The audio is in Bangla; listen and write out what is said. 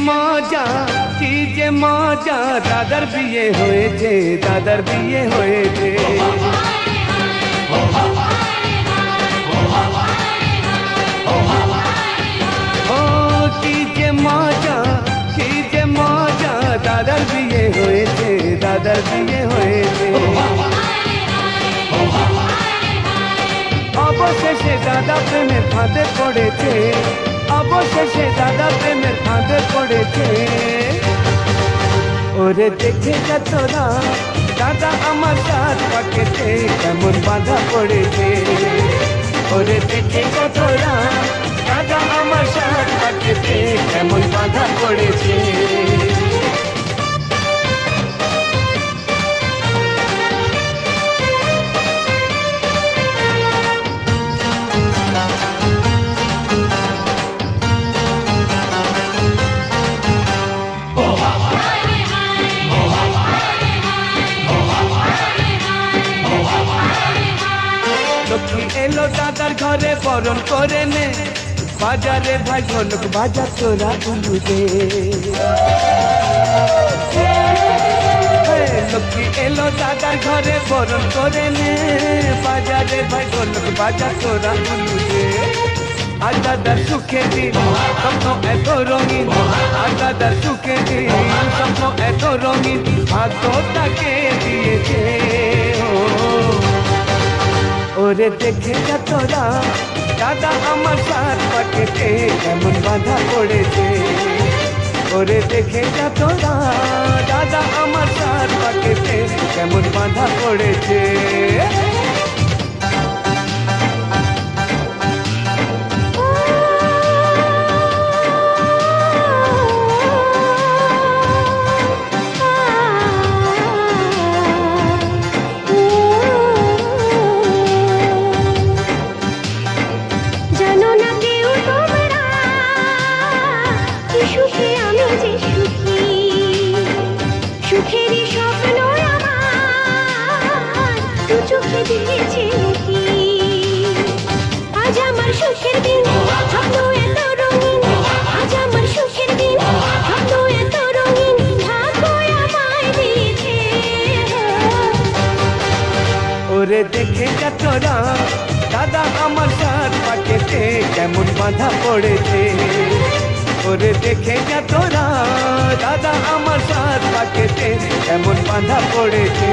মজা কি যে মজা দাদার বিয়ে হয়েছে দাদার বিয়ে হয়েছে ও কি যে মজা দাদার বিয়ে হয়েছে দাদার বিয়ে হয়েছে অবশেষে দাদা প্রেমের ফাঁদে পড়েছে অবশেষে দাদা প্রেমের ফাঁদে পড়েছে ওরে দেখে যা তোরা দাদা আমার সাথ পাকেতে কেমন বাধা পড়েছে ওরে দেখে যা তোরা দাদা আমার সাথ পাকেতে কেমন বাধা পড়েছে লক্ষ্মী এলো দাদার ঘরে বরণ করে নে বাজারে ভাই ঝলক বাজার তোরা উলুদে লক্ষ্মী এলো দাদার ঘরে বরণ করে নে বাজারে ভাই ঝলক বাজার তোরা উলুদে আজ দাদার সুখে দিন স্বপ্ন এত রঙিন আজ দাদার সুখে দিন স্বপ্ন এত রঙিন ভাগ্য তাকে দিয়েছে ওরে দেখে যা তোরা দাদা আমার সাথ পাকেতে কেমন বাধা পড়েছে ওরে দেখে যা তোরা দাদা আমার সাথ পাকেতে কেমন বাধা পড়েছে আজ আমার সুখের দিন স্বপ্ন এত রঙিন আজ আমার সুখের দিন স্বপ্ন এত রঙিন ভাগ্য আমায় দিয়েছে ওরে দেখে যা তোরা দাদা আমার সাথ পাকেতে কেমন বাধা পড়েছে ওরে দেখে যা তোরা দাদা আমার সাথ পাকেতে কেমন বাধা পড়েছে